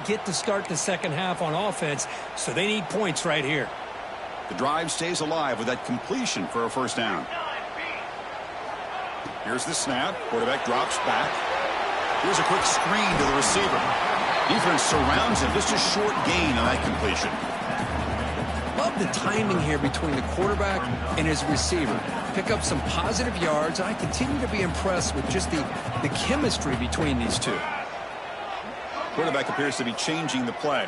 get to start the second half on offense, so they need points right here. The drive stays alive with that completion for a first down. Here's the snap. Quarterback drops back. Here's a quick screen to the receiver. Defense surrounds him. Just a short gain on that completion. Love the timing here between the quarterback and his receiver. Pick up some positive yards. I continue to be impressed with just the chemistry between these two. Quarterback appears to be changing the play.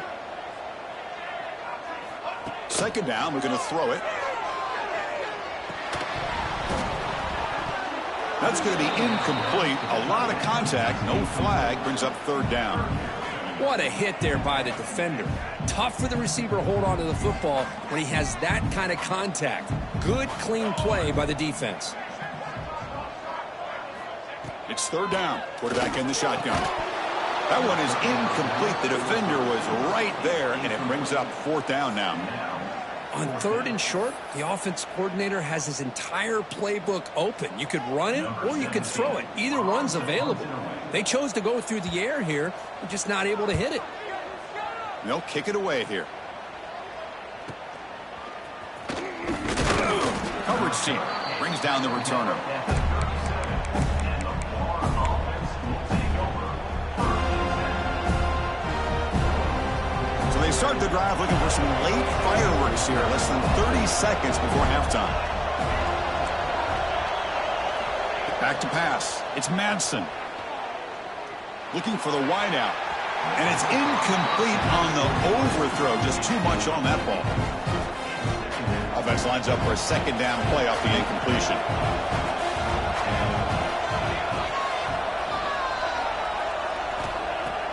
Second down, we're going to throw it. That's going to be incomplete. A lot of contact, no flag, brings up third down. What a hit there by the defender. Tough for the receiver to hold on to the football when he has that kind of contact. Good, clean play by the defense. It's third down. Quarterback in the shotgun. That one is incomplete. The defender was right there, and it brings up fourth down now. On third and short, the offense coordinator has his entire playbook open. You could run it or you could throw it. Either one's available. They chose to go through the air here. They're just not able to hit it. They'll kick it away here. Coverage team brings down the returner. So they start the drive looking for some late fireworks here. Less than 30 seconds before halftime. Back to pass. It's Madsen. Looking for the wideout. And it's incomplete on the overthrow. Just too much on that ball. Offense lines up for a second down play off the incompletion.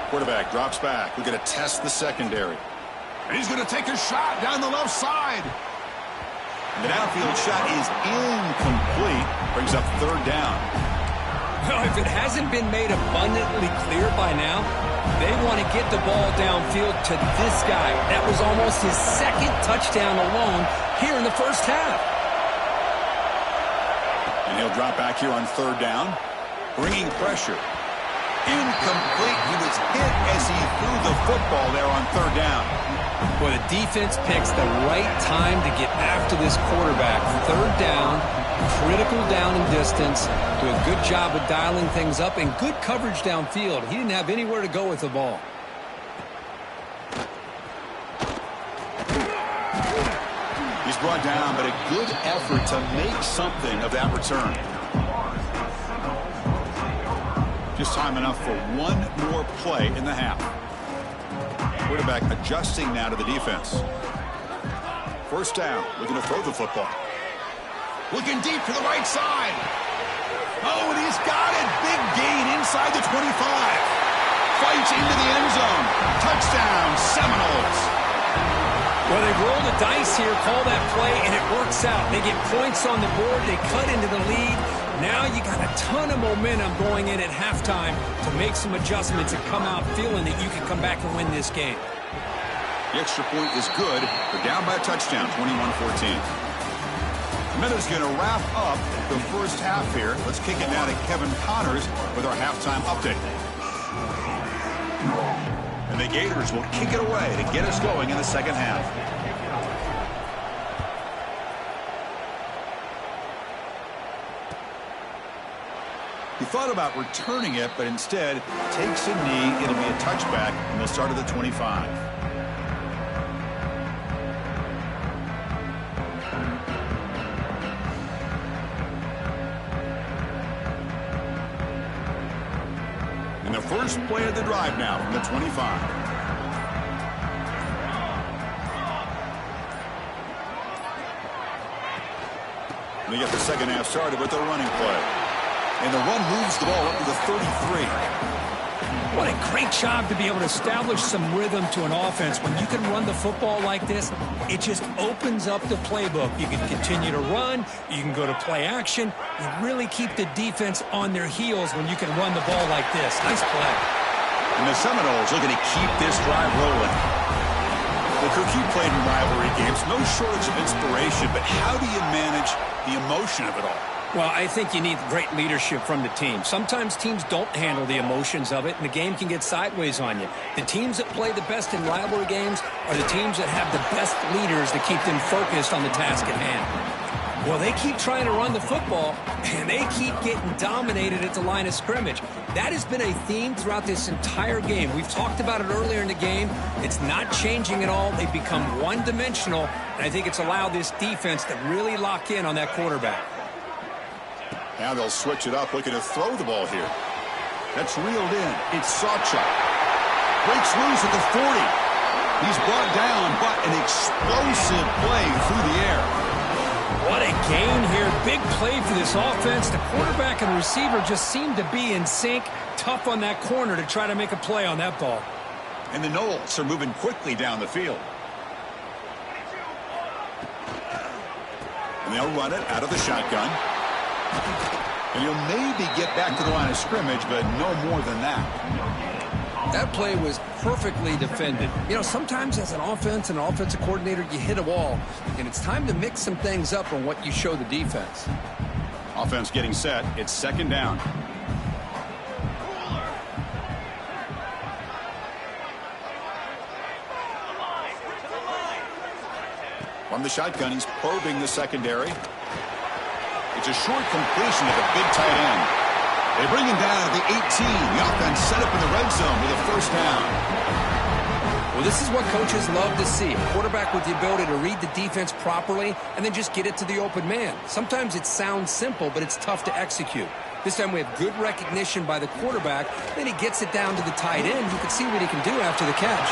Quarterback drops back. We're going to test the secondary. And he's going to take a shot down the left side. The downfield shot is incomplete. Brings up third down. Well, if it hasn't been made abundantly clear by now, they want to get the ball downfield to this guy. That was almost his second touchdown alone here in the first half. And he'll drop back here on third down. Bringing pressure. Incomplete. He was hit as he threw the football there on third down. Well, the defense picks the right time to get after this quarterback. Third down, critical down and distance. Do a good job of dialing things up and good coverage downfield. He didn't have anywhere to go with the ball. He's brought down, but a good effort to make something of that return. Just time enough for one more play in the half. Quarterback adjusting now to the defense. First down, looking to throw the football. Looking deep to the right side. Oh, and he's got it. Big gain inside the 25. Fights into the end zone. Touchdown, Seminoles. Well, they roll the dice here, call that play, and it works out. They get points on the board. They cut into the lead. Now you got a ton of momentum going in at halftime to make some adjustments and come out feeling that you can come back and win this game. The extra point is good. They're down by a touchdown, 21-14. Minutes going to wrap up the first half here. Let's kick it down to Kevin Connors with our halftime update. And the Gators will kick it away to get us going in the second half. He thought about returning it, but instead takes a knee. It'll be a touchback, and they'll start at the 25. And the first play of the drive now from the 25. They get the second half started with a running play. And the run moves the ball up to the 33. What a great job to be able to establish some rhythm to an offense. When you can run the football like this, it just opens up the playbook. You can continue to run. You can go to play action. You really keep the defense on their heels when you can run the ball like this. Nice play. And the Seminoles looking to keep this drive rolling. The Kirkuk played in rivalry games. No shortage of inspiration, but how do you manage the emotion of it all? Well, I think you need great leadership from the team. Sometimes teams don't handle the emotions of it, and the game can get sideways on you. The teams that play the best in rivalry games are the teams that have the best leaders that keep them focused on the task at hand. Well, they keep trying to run the football, and they keep getting dominated at the line of scrimmage. That has been a theme throughout this entire game. We've talked about it earlier in the game. It's not changing at all. They've become one-dimensional, and I think it's allowed this defense to really lock in on that quarterback. Now they'll switch it up, looking to throw the ball here. That's reeled in. It's Sawchuk. Breaks loose at the 40. He's brought down, but an explosive play through the air. What a gain here. Big play for this offense. The quarterback and the receiver just seem to be in sync. Tough on that corner to try to make a play on that ball. And the Knowles are moving quickly down the field. And they'll run it out of the shotgun. And he'll maybe get back to the line of scrimmage, but no more than that. That play was perfectly defended. You know, sometimes as an offense and an offensive coordinator, you hit a wall, and it's time to mix some things up on what you show the defense. Offense getting set. It's second down. From the shotgun, he's probing the secondary. It's a short completion to the big tight end. They bring him down to the 18. The offense set up in the red zone with a first down. Well, this is what coaches love to see. A quarterback with the ability to read the defense properly and then just get it to the open man. Sometimes it sounds simple, but it's tough to execute. This time we have good recognition by the quarterback. Then he gets it down to the tight end. You can see what he can do after the catch.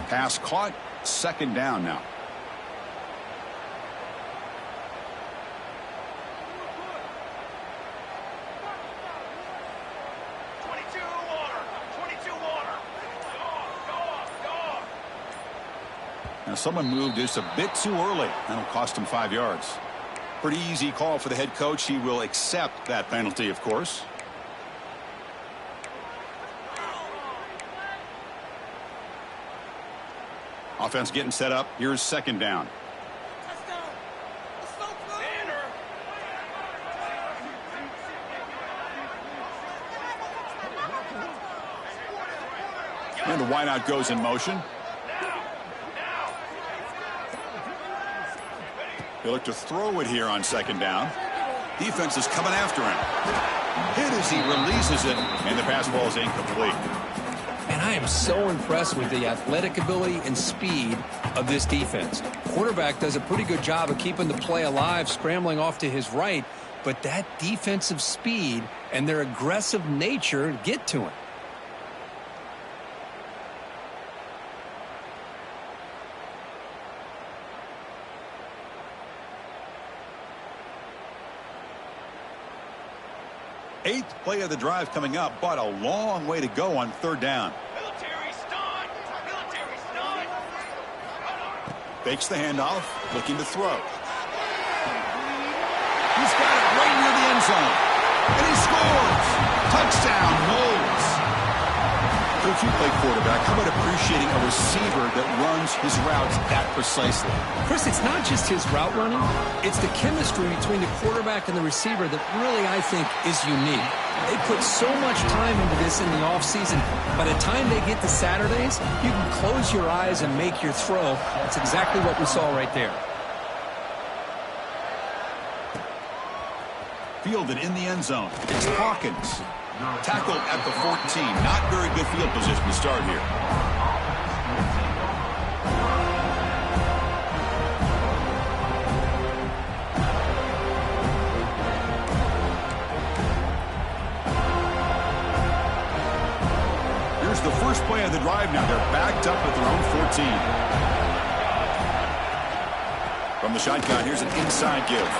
Pass caught, second down now. Now someone moved just a bit too early. That'll cost him 5 yards. Pretty easy call for the head coach. He will accept that penalty, of course. Offense getting set up. Here's second down. And the wideout goes in motion. They look to throw it here on second down. Defense is coming after him. Hit as he releases it, and the pass ball is incomplete. And I am so impressed with the athletic ability and speed of this defense. Quarterback does a pretty good job of keeping the play alive, scrambling off to his right, but that defensive speed and their aggressive nature get to him. Eighth play of the drive coming up, but a long way to go on third down. Military stun! Military stun! Fakes the handoff, looking to throw. He's got it right near the end zone. And he scores! Touchdown, Knowles! Coach, you play quarterback. How about appreciating a receiver that runs his routes that precisely? Chris, it's not just his route running. It's the chemistry between the quarterback and the receiver that really, I think, is unique. They put so much time into this in the offseason. By the time they get to Saturdays, you can close your eyes and make your throw. That's exactly what we saw right there. Fielded in the end zone. It's Hawkins. Tackled at the 14. Not very good field position to start here. Here's the first play of the drive now. They're backed up at their own 14. From the shotgun, here's an inside give.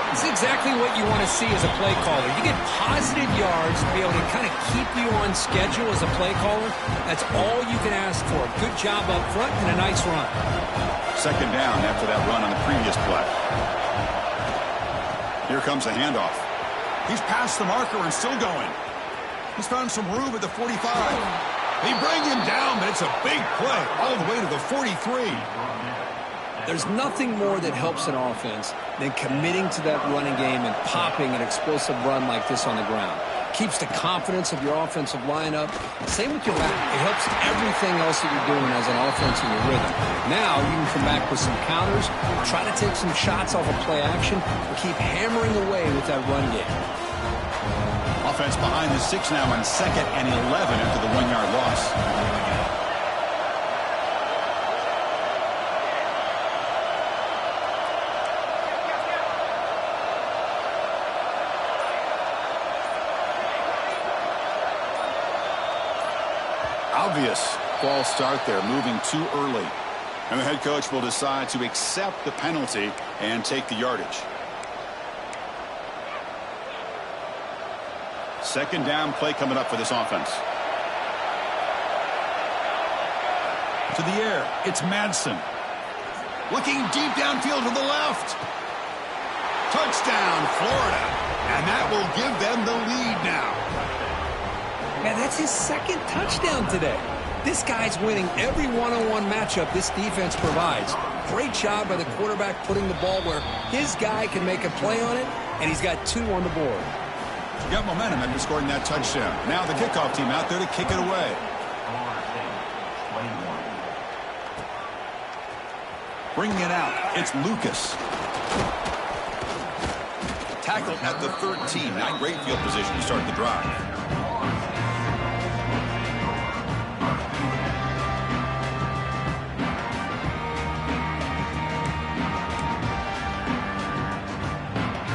It's exactly what you want to see as a play caller. You get positive yards to be able to kind of keep you on schedule as a play caller. That's all you can ask for. Good job up front and a nice run. Second down after that run on the previous play. Here comes a handoff. He's past the marker and still going. He's found some room at the 45. They bring him down, but it's a big play all the way to the 43. There's nothing more that helps an offense than committing to that running game and popping an explosive run like this on the ground. Keeps the confidence of your offensive lineup. Same with your back. It helps everything else that you're doing as an offense in your rhythm. Now you can come back with some counters, try to take some shots off of play action, and keep hammering away with that run game. Offense behind the 6 now on 2nd and 11 after the 1-yard loss. Obvious false start there, moving too early. And the head coach will decide to accept the penalty and take the yardage. 2nd down play coming up for this offense. To the air, it's Madsen. Looking deep downfield to the left. Touchdown, Florida. And that will give them the lead now. Man, that's his 2nd touchdown today. This guy's winning every one-on-one matchup this defense provides. Great job by the quarterback putting the ball where his guy can make a play on it, and he's got 2 on the board. Got momentum after scoring that touchdown. Now the kickoff team out there to kick it away. Bringing it out, it's Lucas. Tackled at the 13. Not great field position to start the drive.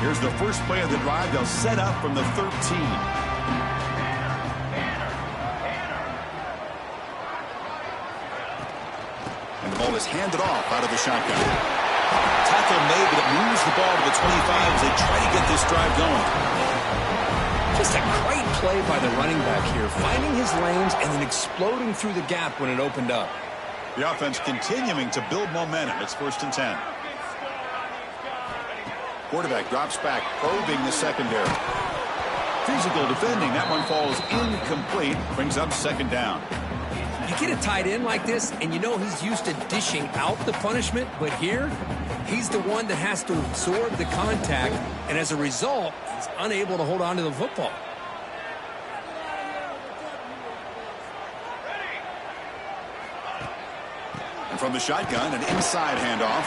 Here's the first play of the drive. They'll set up from the 13. And the ball is handed off out of the shotgun. Tackle made, but it moves the ball to the 25 as they try to get this drive going. Just a great play by the running back here, finding his lanes and then exploding through the gap when it opened up. The offense continuing to build momentum. It's 1st and 10. Quarterback drops back, probing the secondary. Physical defending. That one falls incomplete. Brings up 2nd down. You get a tight end like this, and you know he's used to dishing out the punishment, but here, he's the one that has to absorb the contact, and as a result, he's unable to hold on to the football. And from the shotgun, an inside handoff.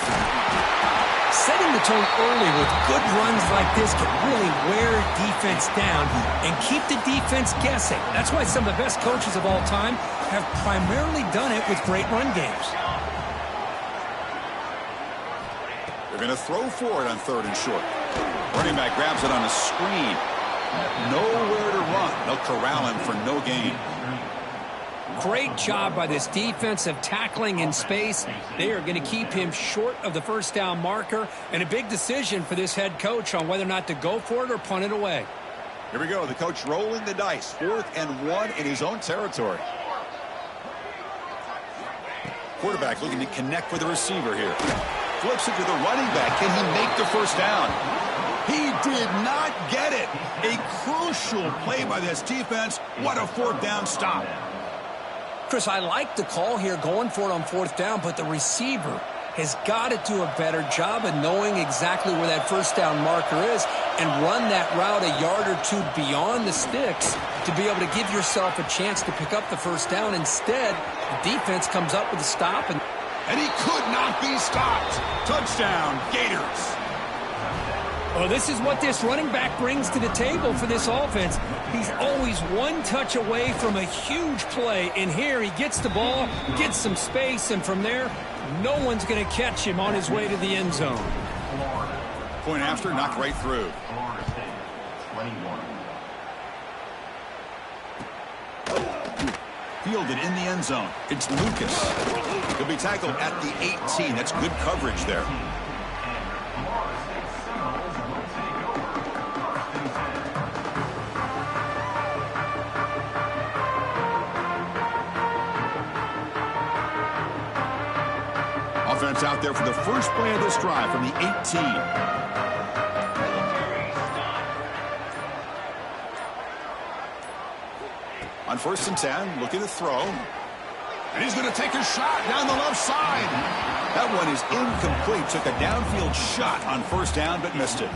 Setting the tone early with good runs like this can really wear defense down and keep the defense guessing. That's why some of the best coaches of all time have primarily done it with great run games. They're going to throw for it on 3rd and short. Running back grabs it on a screen. Nowhere to run. They'll corral him for no gain. Great job by this defensive tackling in space. They are going to keep him short of the 1st down marker, and a big decision for this head coach on whether or not to go for it or punt it away. Here we go. The coach rolling the dice. 4th and 1 in his own territory. Quarterback looking to connect with the receiver here. Flips it to the running back. Can he make the 1st down? He did not get it. A crucial play by this defense. What a 4th down stop. Chris, I like the call here going for it on 4th down, but the receiver has got to do a better job of knowing exactly where that 1st down marker is and run that route a yard or 2 beyond the sticks to be able to give yourself a chance to pick up the 1st down. Instead, the defense comes up with a stop. And he could not be stopped. Touchdown, Gators. Well, this is what this running back brings to the table for this offense. He's always one touch away from a huge play. And here he gets the ball, gets some space, and from there, no one's going to catch him on his way to the end zone. Point after, knocked right through. Fielded in the end zone. It's Lucas. He'll be tackled at the 18. That's good coverage there. Offense out there for the first play of this drive from the 18. On 1st and 10, looking to throw. And he's going to take a shot down the left side. That one is incomplete. Took a downfield shot on 1st down, but missed it.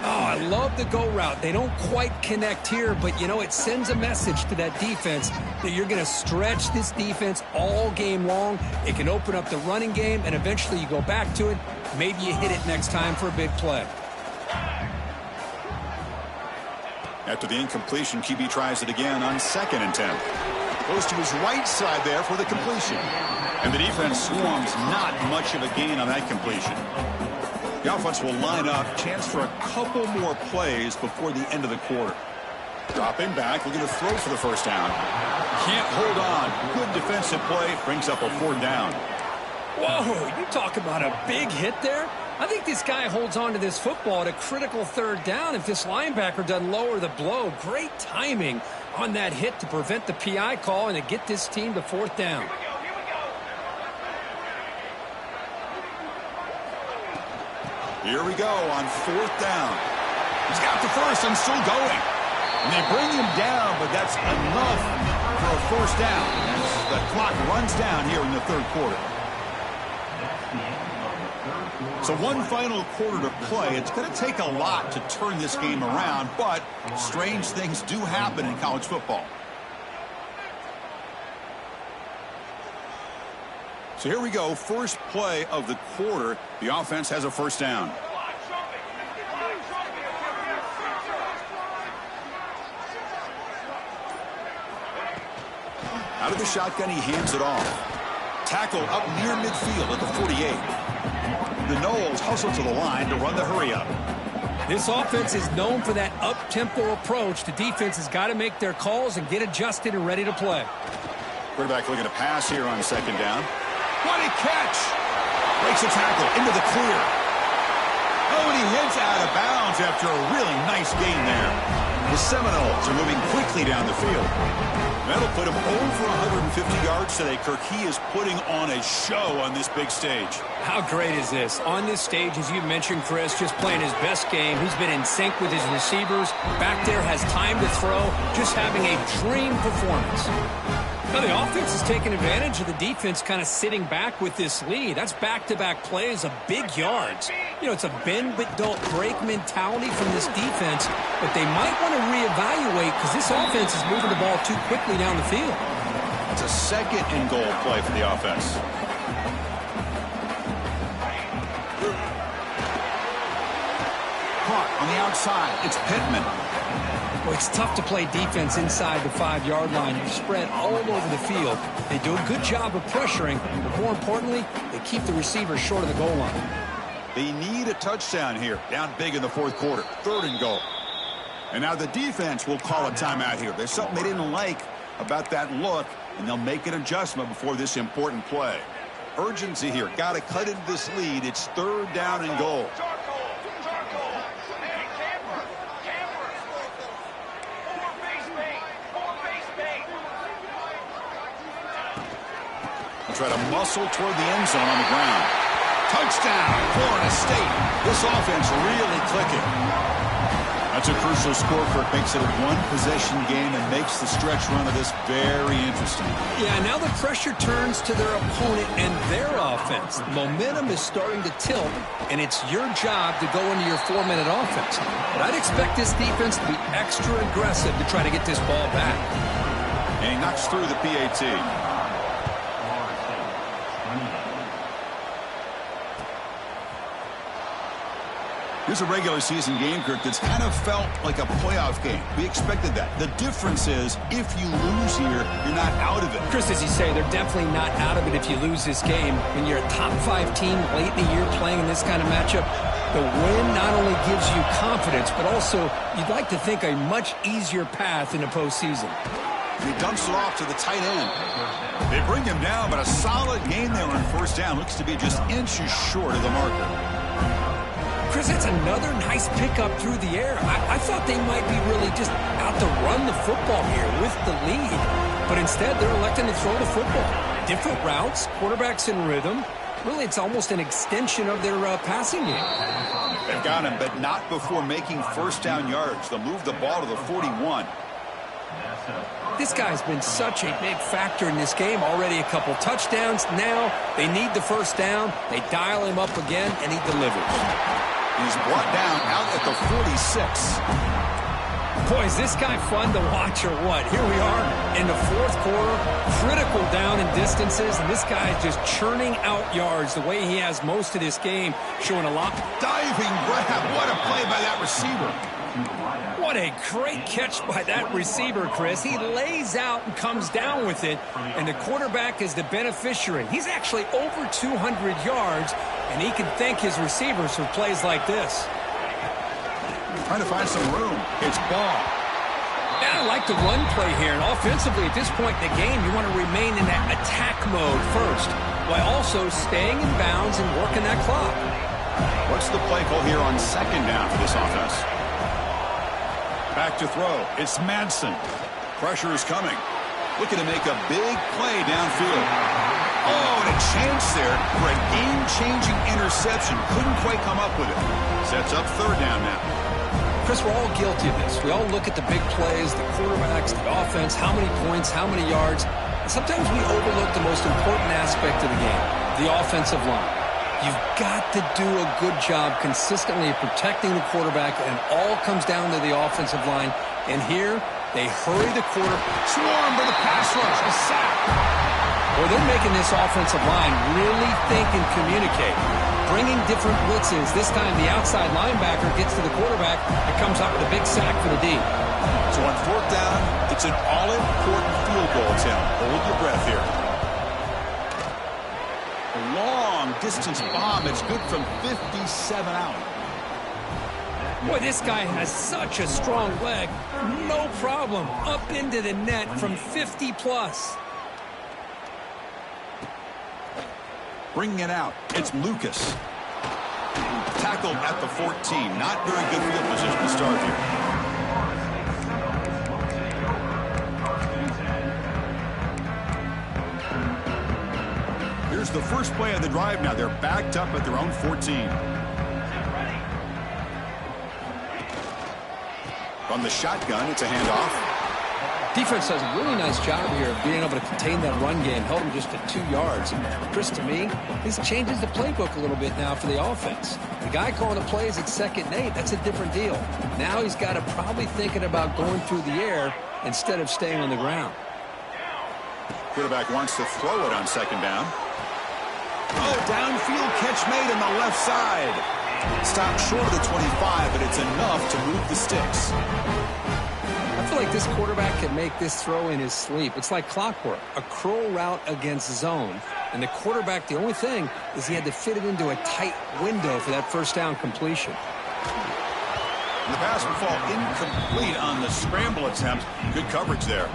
Oh, I love the go route. They don't quite connect here, but, you know, it sends a message to that defense that you're going to stretch this defense all game long. It can open up the running game, and eventually you go back to it. Maybe you hit it next time for a big play. After the incompletion, QB tries it again on 2nd and 10. Goes to his right side there for the completion. And the defense swarms, not much of a gain on that completion. The offense will line up, chance for a couple more plays before the end of the quarter. Dropping back, looking to throw for the 1st down. Can't hold on. Good defensive play, brings up a 4th down. Whoa, you talk about a big hit there? I think this guy holds on to this football at a critical 3rd down if this linebacker doesn't lower the blow. Great timing on that hit to prevent the PI call and to get this team to 4th down. Here we go on 4th down. He's got the first and still going. And they bring him down, but that's enough for a 1st down as the clock runs down here in the 3rd quarter. So one final quarter to play. It's going to take a lot to turn this game around, but strange things do happen in college football. So here we go, first play of the quarter. The offense has a 1st down. Out of the shotgun, he hands it off. Tackle up near midfield at the 48. The Noles hustle to the line to run the hurry up. This offense is known for that up-tempo approach. The defense has got to make their calls and get adjusted and ready to play. Quarterback looking to pass here on 2nd down. What a catch! Breaks a tackle into the clear. Oh, and he heads out of bounds after a really nice gain there. The Seminoles are moving quickly down the field. That'll put him over 150 yards today. Kirk, he is putting on a show on this big stage. How great is this? On this stage, as you mentioned, Chris, just playing his best game. He's been in sync with his receivers. Back there, has time to throw. Just having a dream performance. Now, the offense is taking advantage of the defense kind of sitting back with this lead. That's back-to-back plays of big yards. You know, it's a bend-but-don't-break mentality from this defense, but they might want to reevaluate because this offense is moving the ball too quickly down the field. It's a 2nd and goal play for the offense. Caught on the outside. It's Pittman. Well, it's tough to play defense inside the 5-yard line. You're spread all over the field. They do a good job of pressuring, but more importantly, they keep the receiver short of the goal line. They need a touchdown here. Down big in the 4th quarter. 3rd and goal. And now the defense will call a timeout here. There's something they didn't like about that look, and they'll make an adjustment before this important play. Urgency here. Got to cut into this lead. It's 3rd down and goal. Try to muscle toward the end zone on the ground. Touchdown, Florida State. This offense really clicking. That's a crucial score for it. Makes it a one-possession game and makes the stretch run of this very interesting. Yeah, now the pressure turns to their opponent and their offense. The momentum is starting to tilt, and it's your job to go into your 4-minute offense. But I'd expect this defense to be extra aggressive to try to get this ball back. And he knocks through the PAT. Here's a regular season game, Kirk, that's kind of felt like a playoff game. We expected that. The difference is, if you lose here, you're not out of it. Chris, as you say, they're definitely not out of it if you lose this game. When you're a top-5 team late in the year playing in this kind of matchup, the win not only gives you confidence, but also you'd like to think a much easier path in the postseason. He dumps it off to the tight end. They bring him down, but a solid gain there on 1st down. Looks to be just inches short of the marker. Chris, it's another nice pickup through the air. I thought they might be really just out to run the football here with the lead. But instead, they're electing to throw the football. Different routes, quarterbacks in rhythm. Really, it's almost an extension of their passing game. They've got him, but not before making 1st down yards. They'll move the ball to the 41. This guy's been such a big factor in this game. Already a couple touchdowns. Now they need the first down. They dial him up again, and he delivers. He's brought down out at the 46. Boy, is this guy fun to watch or what? Here we are in the fourth quarter, critical down and distances, and this guy is just churning out yards the way he has most of this game, showing a lot. Diving grab. What a play by that receiver. What a great catch by that receiver, Chris. He lays out and comes down with it, and the quarterback is the beneficiary. He's actually over 200 yards, and he can thank his receivers for plays like this. Trying to find some room. It's Ball. Yeah, I like the run play here, and offensively at this point in the game, you want to remain in that attack mode first, while also staying in bounds and working that clock. What's the play call here on second down for this offense? Back to throw. It's Madsen. Pressure is coming. Looking to make a big play downfield. Oh, and a chance there for a game-changing interception. Couldn't quite come up with it. Sets up third down now. Chris, we're all guilty of this. We all look at the big plays, the quarterbacks, the offense, how many points, how many yards. And sometimes we overlook the most important aspect of the game, the offensive line. You've got to do a good job consistently protecting the quarterback, and it all comes down to the offensive line. And here, they hurry the quarter. Swarm for the pass rush. A sack. Well, they're making this offensive line really think and communicate. Bringing different blitzes. This time, the outside linebacker gets to the quarterback and comes out with a big sack for the D. So on fourth down, it's an all-important field goal attempt. Hold your breath here. A long-distance bomb. It's good from 57 out. Boy, this guy has such a strong leg. No problem. Up into the net from 50-plus. Bringing it out. It's Lucas. Tackled at the 14. Not very good field position to start here. Here's the first play of the drive now. They're backed up at their own 14. From the shotgun, it's a handoff. Defense does a really nice job here of being able to contain that run game, held him just at 2 yards. And Chris, to me, this changes the playbook a little bit now for the offense. The guy calling the plays at 2nd and 8, that's a different deal. Now he's got to probably thinking about going through the air instead of staying on the ground. Quarterback wants to throw it on 2nd down. Oh, downfield catch made on the left side. Stopped short of the 25, but it's enough to move the sticks. I feel like this quarterback can make this throw in his sleep. It's like clockwork, a curl route against zone. And the quarterback, the only thing is he had to fit it into a tight window for that first down completion. The pass will fall incomplete on the scramble attempt. Good coverage there.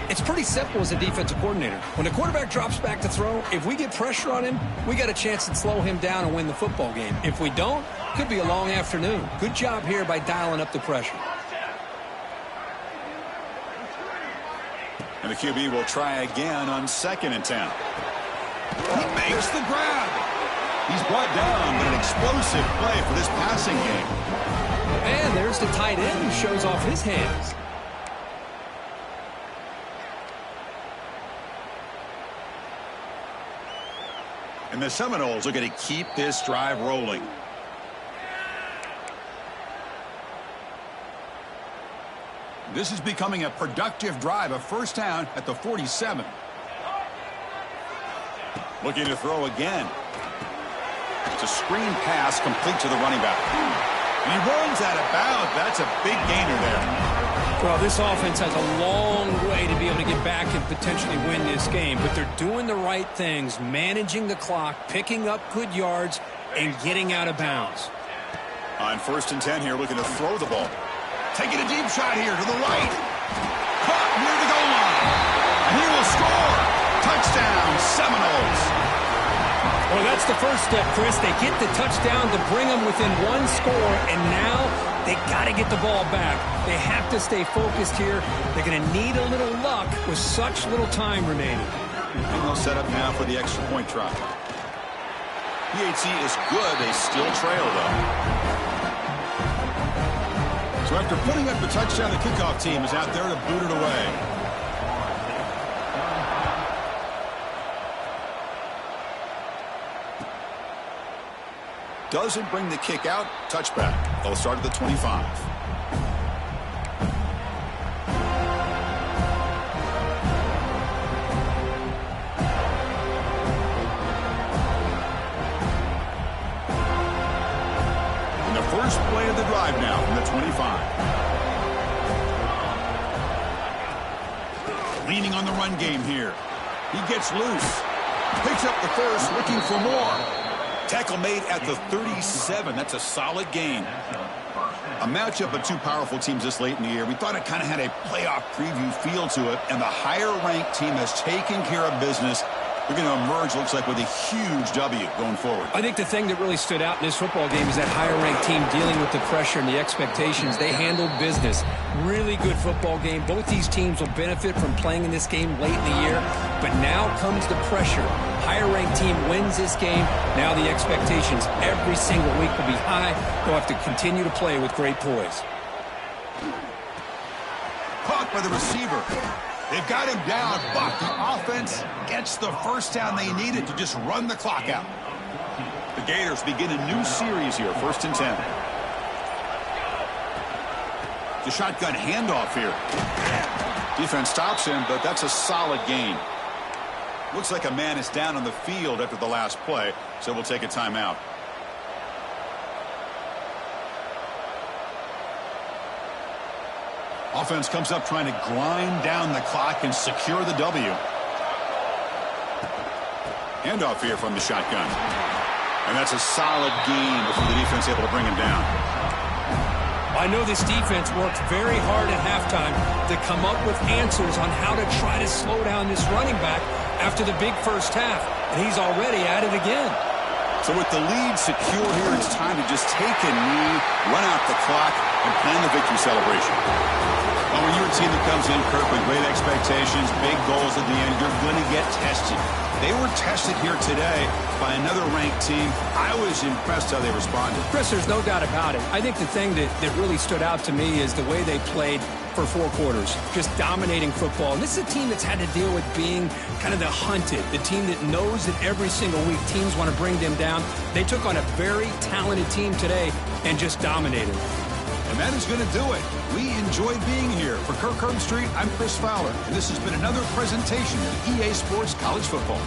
It's pretty simple as a defensive coordinator. When the quarterback drops back to throw, if we get pressure on him, we got a chance to slow him down and win the football game. If we don't, could be a long afternoon. Good job here by dialing up the pressure. And the QB will try again on 2nd and 10. He makes the grab. He's brought down, but an explosive play for this passing game. And there's the tight end who shows off his hands. And the Seminoles are going to keep this drive rolling. This is becoming a productive drive, a first down at the 47. Looking to throw again. It's a screen pass complete to the running back. And he runs out of bounds. That's a big gainer there. Well, this offense has a long way to be able to get back and potentially win this game, but they're doing the right things, managing the clock, picking up good yards, and getting out of bounds. On 1st and 10 here, looking to throw the ball. Taking a deep shot here to the right. Caught near the goal line. And he will score. Touchdown, Seminoles. Well, that's the first step, Chris. They get the touchdown to bring them within 1 score, and now they got to get the ball back. They have to stay focused here. They're going to need a little luck with such little time remaining. And they'll set up now for the extra point try. PAT is good. They still trail, though. So after putting up the touchdown, the kickoff team is out there to boot it away. Doesn't bring the kick out. Touchback. They'll start at the 25. And the first play of the drive now from the 25. Leaning on the run game here. He gets loose. Picks up the first, looking for more. Tackle made at the 37. That's a solid gain. A matchup of two powerful teams this late in the year. We thought it kind of had a playoff preview feel to it, and the higher-ranked team has taken care of business. We're going to emerge, looks like, with a huge W going forward. I think the thing that really stood out in this football game is that higher-ranked team dealing with the pressure and the expectations. They handled business. Really good football game. Both these teams will benefit from playing in this game late in the year, but now comes the pressure. Higher-ranked team wins this game. Now the expectations every single week will be high. They'll have to continue to play with great poise. Caught by the receiver. They've got him down, but the offense gets the first down they needed to just run the clock out. The Gators begin a new series here, 1st and 10. The shotgun handoff here. Defense stops him, but that's a solid gain. Looks like a man is down on the field after the last play, so we'll take a timeout. Offense comes up trying to grind down the clock and secure the W. Handoff here from the shotgun. And that's a solid gain before the defense able to bring him down. I know this defense worked very hard at halftime to come up with answers on how to try to slow down this running back after the big first half. And he's already at it again. So with the lead secure here, it's time to just take a knee, run out the clock, and plan the victory celebration. Well, when you're a team that comes in, Kirk, with great expectations, big goals at the end, you're going to get tested. They were tested here today by another ranked team. I was impressed how they responded. Chris, there's no doubt about it. I think the thing that really stood out to me is the way they played for 4 quarters, just dominating football. And this is a team that's had to deal with being kind of the hunted, the team that knows that every single week teams want to bring them down. They took on a very talented team today and just dominated. And that is going to do it. We enjoyed being here. For Kirk Herbstreit, I'm Chris Fowler, and this has been another presentation of EA Sports College Football.